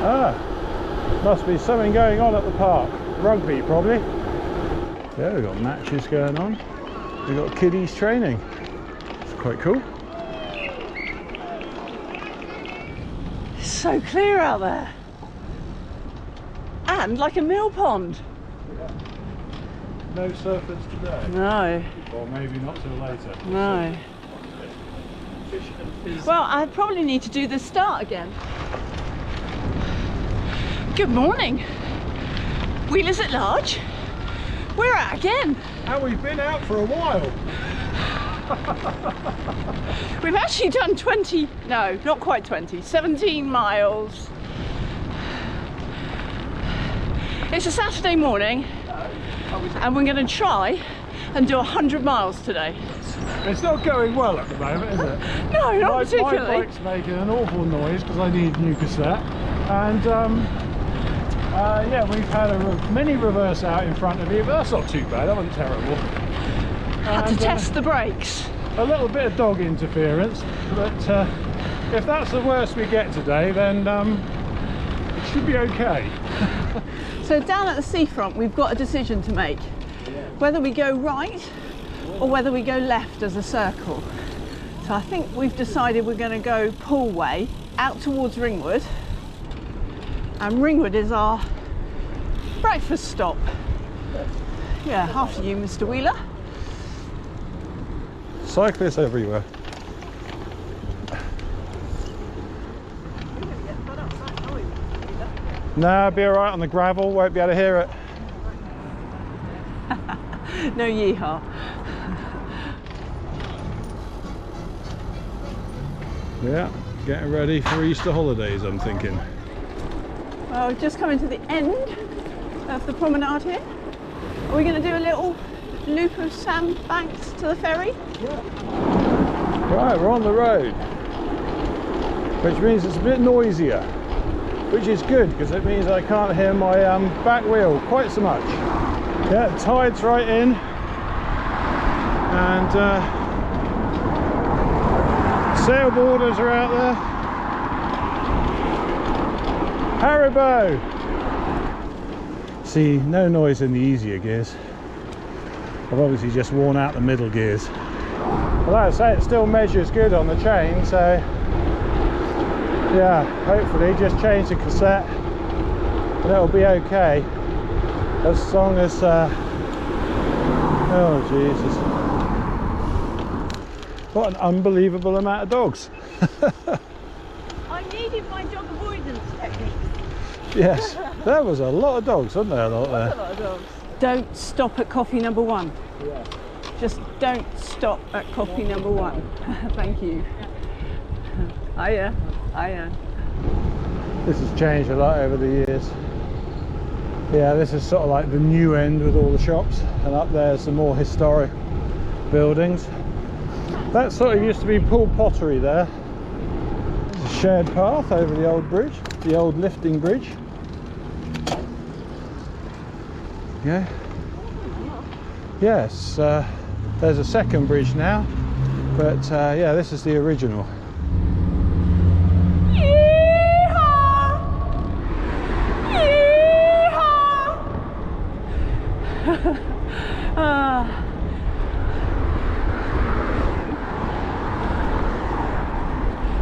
Ah, must be something going on at the park. Rugby, probably. Yeah, we've got matches going on. We've got kiddies training. It's quite cool. It's so clear out there. And like a mill pond. Yeah. No surfers today. No. Or maybe not till later. No. Well, I probably need to do the start again. Good morning. Wheelers at large. We're out again. And we've been out for a while. We've actually done 20, no, not quite 20, 17 miles. It's a Saturday morning and we're going to try and do 100 miles today. It's not going well at the moment, is it? No, not particularly. My bike's making an awful noise because I need a new cassette. And yeah, we've had a mini reverse out in front of you, but that's not too bad, that wasn't terrible. Had to test the brakes. A little bit of dog interference, but if that's the worst we get today, then it should be okay. So down at the seafront, we've got a decision to make. Whether we go right or whether we go left as a circle. So I think we've decided we're going to go Poolway out towards Ringwood. And Ringwood is our breakfast stop. Yeah, after you, Mr. Wheeler. Cyclists everywhere. Nah, I'll be alright on the gravel, won't be able to hear it. No yeehaw. Yeah, getting ready for Easter holidays, I'm thinking. Well, we've just coming to the end of the promenade here. Are we going to do a little loop of sandbanks to the ferry? Yeah. Right, we're on the road, which means it's a bit noisier, which is good because it means I can't hear my back wheel quite so much. Yeah, the tide's right in, and sailboarders are out there. Haribo! See, no noise in the easier gears. I've obviously just worn out the middle gears. But like I say, it still measures good on the chain, so yeah, hopefully just change the cassette and it'll be okay. As long as, oh Jesus. What an unbelievable amount of dogs. I needed my dog avoidance technique. Yes, there was a lot of dogs, wasn't there? A lot there. A lot of dogs. Don't stop at coffee number one. Yeah. Just don't stop at coffee number one. Thank you. Hiya. Hiya. This has changed a lot over the years. Yeah, this is sort of like the new end with all the shops, and up there's some more historic buildings. That sort of used to be Pool Pottery there. There's a shared path over the old bridge, the old lifting bridge. Yeah. Yes, there's a second bridge now, but yeah, this is the original.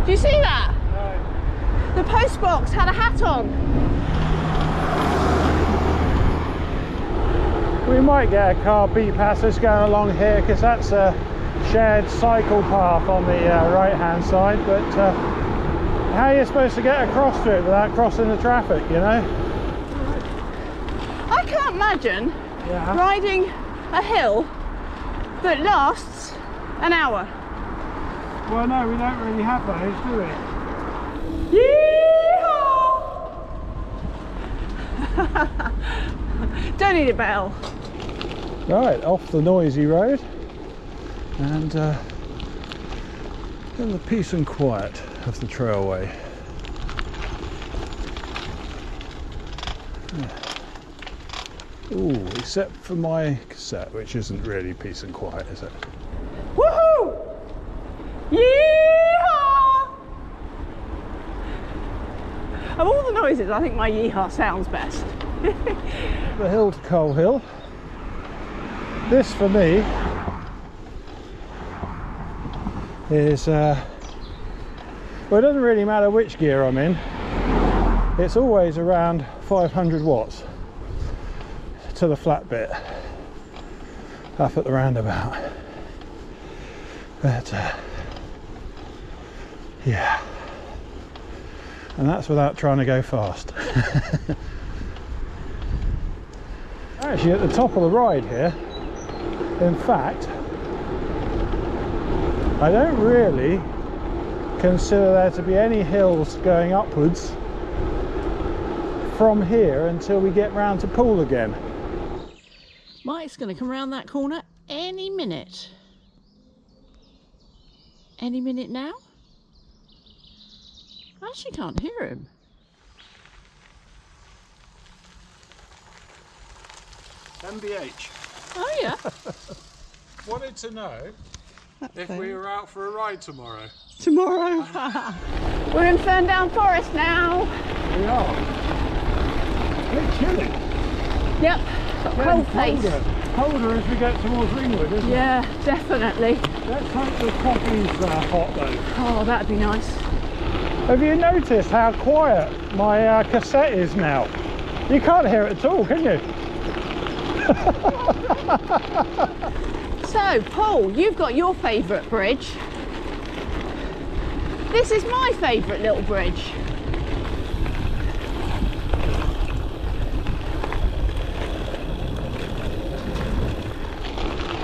Do you see that? No. The post box had a hat on. We might get a car beat past us going along here because that's a shared cycle path on the right hand side, but how are you supposed to get across to it without crossing the traffic, you know? I can't imagine riding a hill that lasts an hour. Well, no, we don't really have those, do we? Yeehaw! Don't need a bell. Right, off the noisy road and in the peace and quiet of the Trailway. Yeah. Ooh, except for my cassette, which isn't really peace and quiet, is it? Woohoo! Yeehaw! Of all the noises, I think my yeehaw sounds best. The hill to Coal Hill. This for me is, well, it doesn't really matter which gear I'm in. It's always around 500 watts to the flat bit up at the roundabout. But yeah, and that's without trying to go fast. Actually at the top of the ride here, in fact, I don't really consider there to be any hills going upwards from here until we get round to Poole again. Mike's going to come around that corner any minute. Any minute now? I actually can't hear him. MBH. Oh yeah. Wanted to know if we were out for a ride tomorrow. Tomorrow. We're in Ferndown Forest now. We are. A bit chilly. Yep. Cold face. Colder as we get towards Ringwood, isn't it? Yeah, definitely. Let's hope the coffee's hot though. Oh, that'd be nice. Have you noticed how quiet my cassette is now? You can't hear it at all, can you? So, Paul, you've got your favourite bridge. This is my favourite little bridge.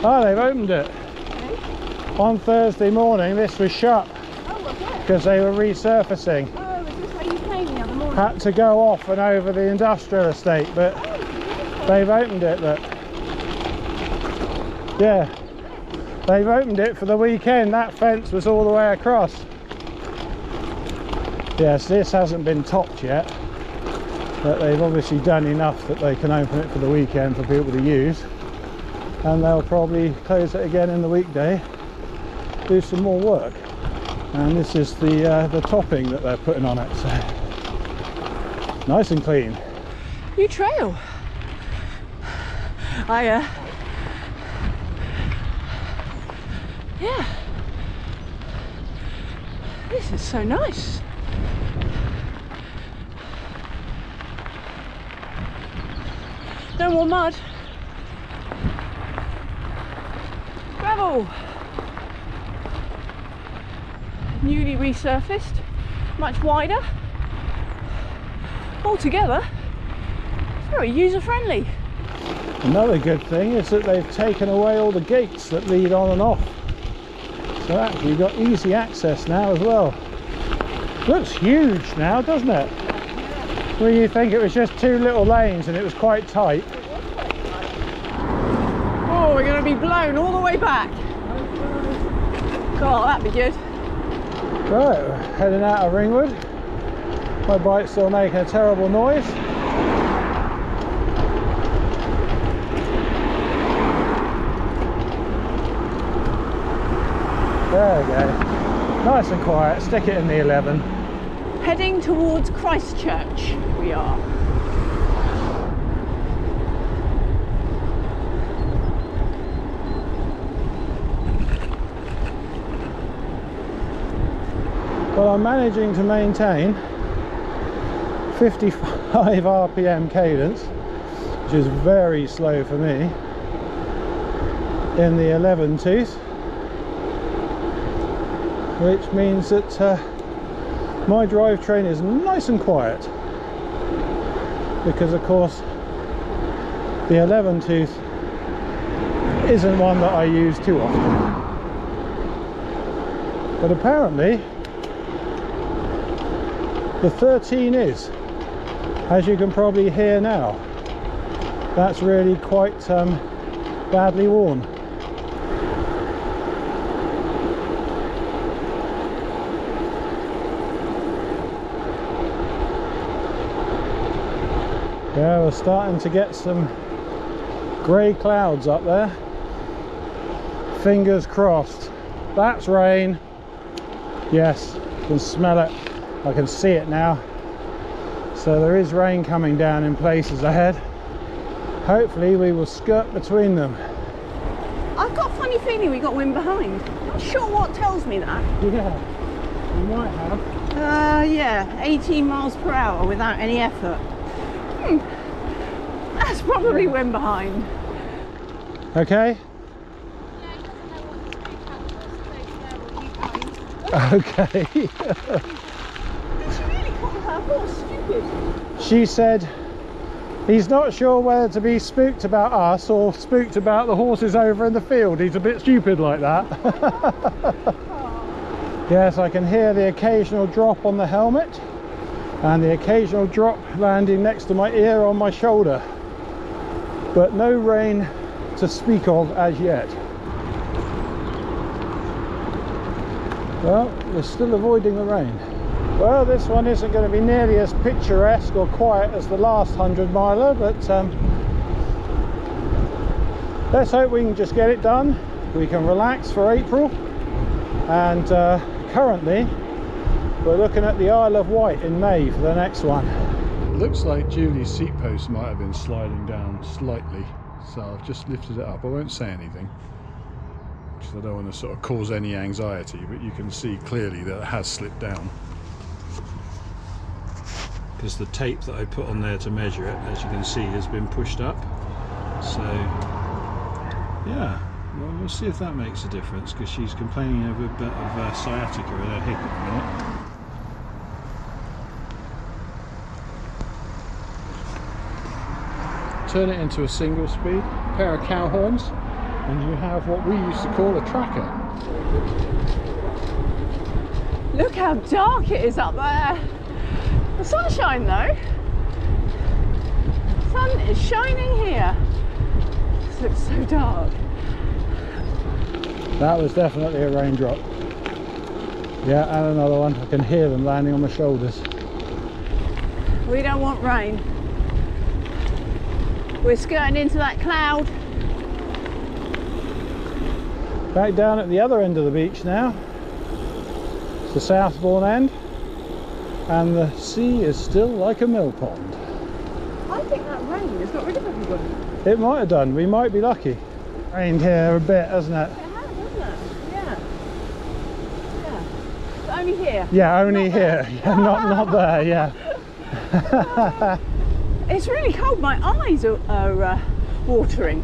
Oh, they've opened it. Okay. On Thursday morning, this was shut Oh, was it? because they were resurfacing. Oh, is this where you came the other morning? Had to go off and over the industrial estate, but they've opened it. Look. Yeah, they've opened it for the weekend. That fence was all the way across. Yes, this hasn't been topped yet, but they've obviously done enough that they can open it for the weekend for people to use, and they'll probably close it again in the weekday, do some more work. And this is the topping that they're putting on it, so nice and clean. New trail. Yeah. This is so nice. No more mud. Gravel. Newly resurfaced, much wider. Altogether, very user-friendly. Another good thing is that they've taken away all the gates that lead on and off. So actually you've got easy access now as well. Looks huge now, doesn't it? Well, you think it was just two little lanes and it was quite tight. Oh, we're going to be blown all the way back. Oh, that'd be good. Right, we're heading out of Ringwood. My bike's still making a terrible noise. There we go. Nice and quiet. Stick it in the 11. Heading towards Christchurch, we are. Well, I'm managing to maintain 55 RPM cadence, which is very slow for me, in the 11 tooth. Which means that my drivetrain is nice and quiet, because of course the 11 tooth isn't one that I use too often. But apparently the 13 is, as you can probably hear now. That's really quite badly worn. Yeah, we're starting to get some grey clouds up there. Fingers crossed. That's rain. Yes, I can smell it. I can see it now. So there is rain coming down in places ahead. Hopefully we will skirt between them. I've got a funny feeling we got wind behind. Not sure what tells me that. Yeah, we might have. Yeah, 18 miles per hour without any effort. That's probably wind behind. Okay. Okay. Did she really call her horse stupid? She said he's not sure whether to be spooked about us or spooked about the horses over in the field. He's a bit stupid like that. Yes, I can hear the occasional drop on the helmet and the occasional drop landing next to my ear on my shoulder, but no rain to speak of as yet. Well, we're still avoiding the rain. Well, this one isn't going to be nearly as picturesque or quiet as the last 100 miler, but let's hope we can just get it done. We can relax for April, and currently we're looking at the Isle of Wight in May for the next one. Looks like Julie's seat post might have been sliding down slightly, so I've just lifted it up. I won't say anything because I don't want to sort of cause any anxiety, but you can see clearly that it has slipped down, because the tape that I put on there to measure it, as you can see, has been pushed up. So yeah, well, we'll see if that makes a difference, because she's complaining of a bit of sciatica in her hip at the minute. Turn it into a single speed, pair of cow horns, and you have what we used to call a tracker. Look how dark it is up there. The sunshine though. The sun is shining here. This looks so dark. That was definitely a raindrop. Yeah, and another one. I can hear them landing on my shoulders. We don't want rain. We're skirting into that cloud. Back down at the other end of the beach now. It's the Southbourne end, and the sea is still like a mill pond. I think that rain has got rid of everybody. It might have done. We might be lucky. Rained here a bit, hasn't it? It has, hasn't it? Yeah. Yeah. But only here. Yeah, only here. Yeah, not there. Yeah. It's really cold. My eyes are watering.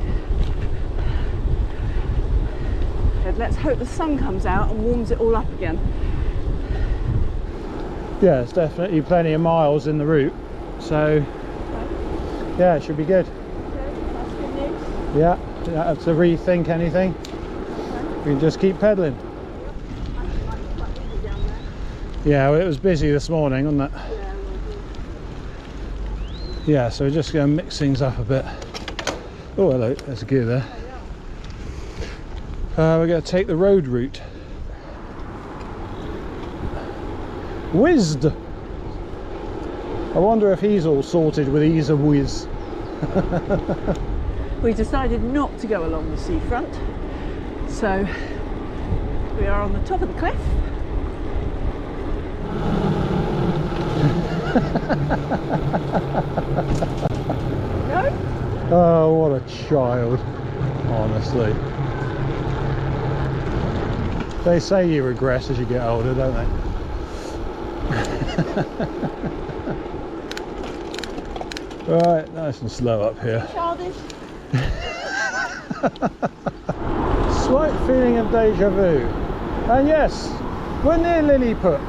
Let's hope the sun comes out and warms it all up again. Yeah, it's definitely plenty of miles in the route, so yeah, it should be good. Okay, that's good news. Yeah, you don't have to rethink anything. We can just keep pedalling. Yeah, well, it was busy this morning, wasn't it? Yeah, so we're just going to mix things up a bit. Oh, hello, there's a gear there. We're going to take the road route. Whizzed! I wonder if he's all sorted with ease of whiz. We decided not to go along the seafront, so we are on the top of the cliff. No? Oh, what a child, honestly. They say you regress as you get older, don't they? Right, nice and slow up here. Childish. Slight feeling of deja vu. And yes, we're near Lilliput.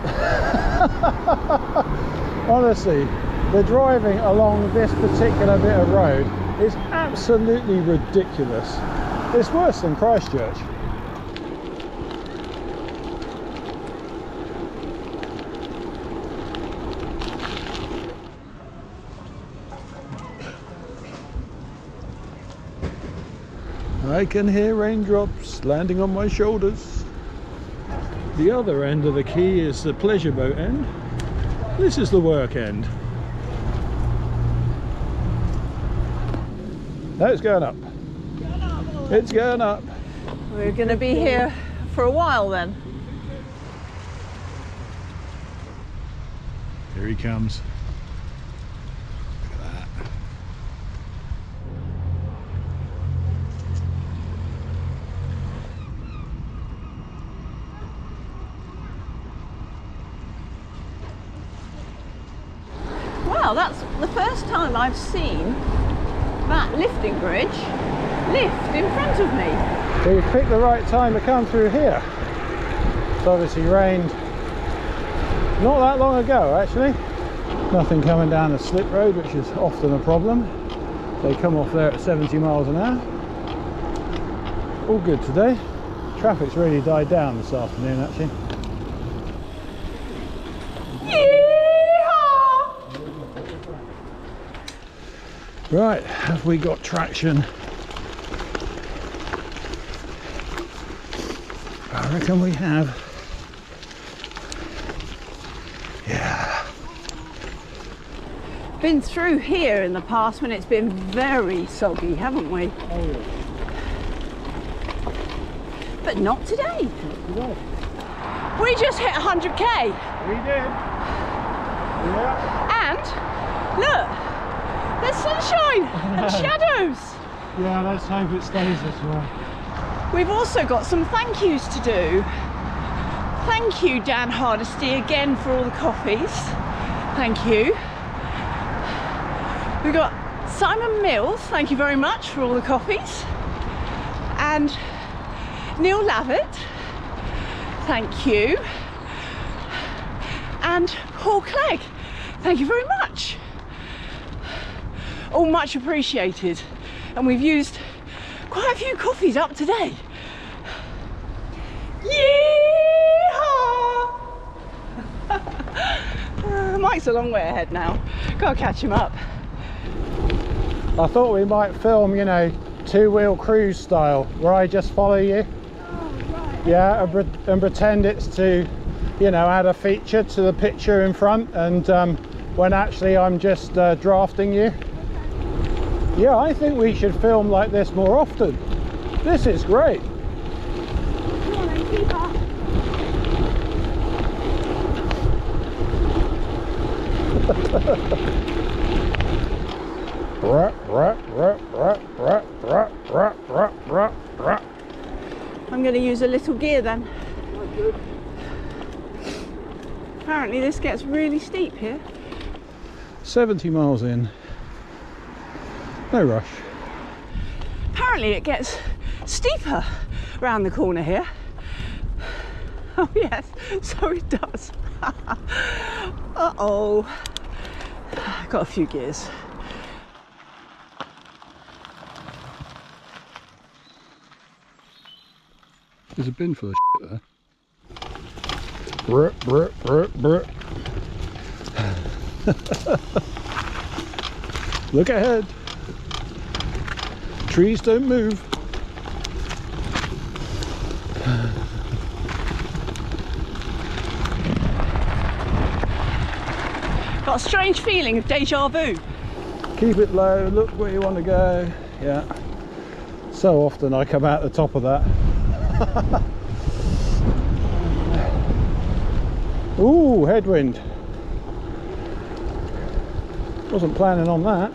Honestly, the driving along this particular bit of road is absolutely ridiculous. It's worse than Christchurch. I can hear raindrops landing on my shoulders. The other end of the quay is the pleasure boat end. This is the work end. No, it's going up. It's going up. We're going to be here for a while then. Here he comes. Well, that's the first time I've seen that lifting bridge lift in front of me. So you picked the right time to come through here. It's obviously rained not that long ago actually. Nothing coming down the slip road, which is often a problem. They come off there at 70 miles an hour. All good today. Traffic's really died down this afternoon actually. Yeehaw! Right, have we got traction? I reckon we have. Yeah. Been through here in the past when it's been very soggy, haven't we? Oh yeah. But not today. Not today. We just hit 100k. We did. Yeah. And look, there's sunshine and shadows. Yeah, let's hope it stays this way. We've also got some thank yous to do. Thank you, Dan Hardesty, again for all the coffees. Thank you. We've got Simon Mills, thank you very much for all the coffees. And Neil Lavitt, thank you. And Paul Clegg, thank you very much. All much appreciated. And we've used quite a few coffees up today. Yeehaw! Mike's a long way ahead now. Gotta catch him up. I thought we might film, you know, two-wheel cruise style, where I just follow you. Oh, right. Yeah, and pretend it's to, you know, add a feature to the picture in front, and when actually I'm just drafting you. Yeah, I think we should film like this more often. This is great. Come on then, keep up. I'm going to use a little gear then. Apparently this gets really steep here. 70 miles in. No rush. Apparently it gets steeper round the corner here. Oh yes, so it does. Uh-oh. Got a few gears. There's a bin full of shit there. Brr, brr, brr, brr. Look ahead. Trees don't move. Got a strange feeling of deja vu. Keep it low, look where you want to go. Yeah. So often I come out the top of that. Ooh, headwind. Wasn't planning on that.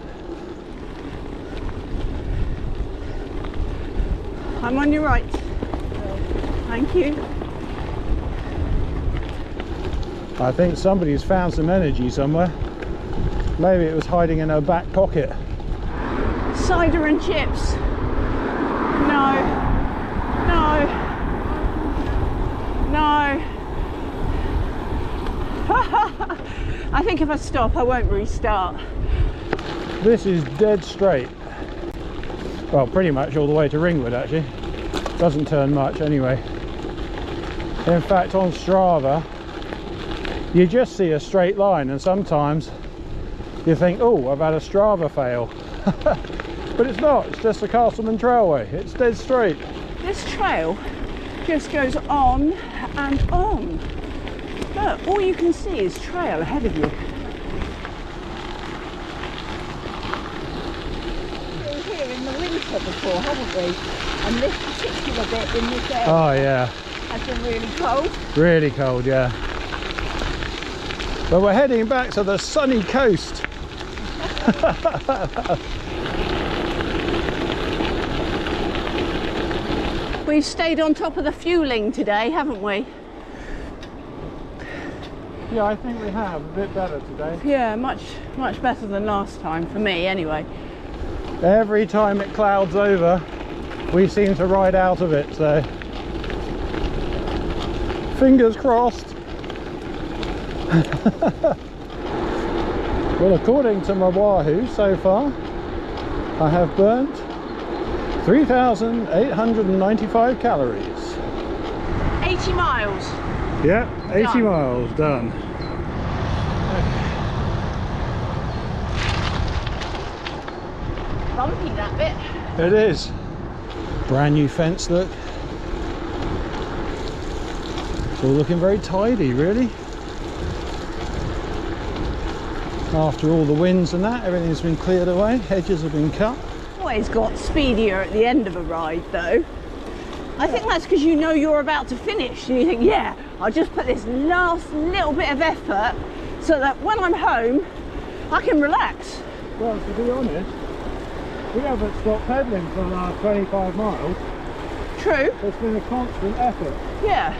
I'm on your right. Thank you. I think somebody's found some energy somewhere. Maybe it was hiding in her back pocket. Cider and chips. No. No. No. I think if I stop, I won't restart. This is dead straight. Well, pretty much all the way to Ringwood actually. Doesn't turn much anyway. In fact, on Strava, you just see a straight line, and sometimes you think, oh, I've had a Strava fail. But it's not, it's just the Castleman Trailway. It's dead straight. This trail just goes on and on. Look, all you can see is trail ahead of you. We were here in the winter before, haven't we? And this particular bit in this area Oh yeah. has been really cold. Really cold, yeah. But we're heading back to the sunny coast. We've stayed on top of the fueling today, haven't we? Yeah, I think we have a bit better today. Yeah, much better than last time, for me anyway. Every time it clouds over, we seem to ride out of it, so fingers crossed. Well, according to my Wahoo, so far I have burnt 3,895 calories. 80 miles. Yeah, 80 Done. miles done. Bumpy that bit. It is. Brand new fence, look. It's all looking very tidy, really. After all the winds and that, everything's been cleared away, hedges have been cut. Always got speedier at the end of a ride though. I think that's because you know you're about to finish and you think, yeah, I'll just put this last little bit of effort so that when I'm home, I can relax. Well, to be honest, we haven't stopped pedalling for the last 25 miles. True. It's been a constant effort. Yeah.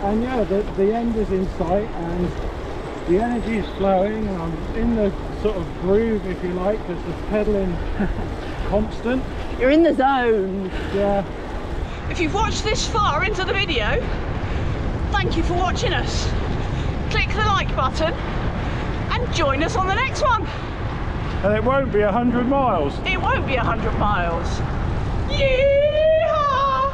And yeah, the end is in sight and the energy is flowing and I'm in the sort of groove, if you like, because the pedalling constant. You're in the zone. Yeah. If you've watched this far into the video, thank you for watching us. Click the like button and join us on the next one. And it won't be 100 miles. It won't be 100 miles. Yeehaw!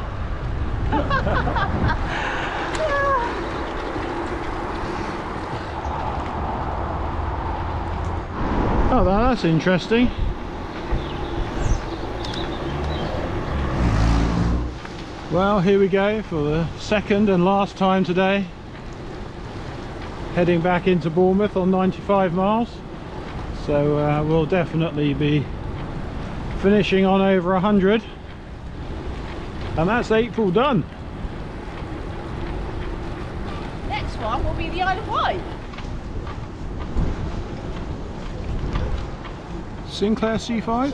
Oh, that's interesting. Well, here we go for the second and last time today. Heading back into Bournemouth on 95 miles. So we'll definitely be finishing on over 100. And that's April done. Next one will be the Isle of Wight. Sinclair C5.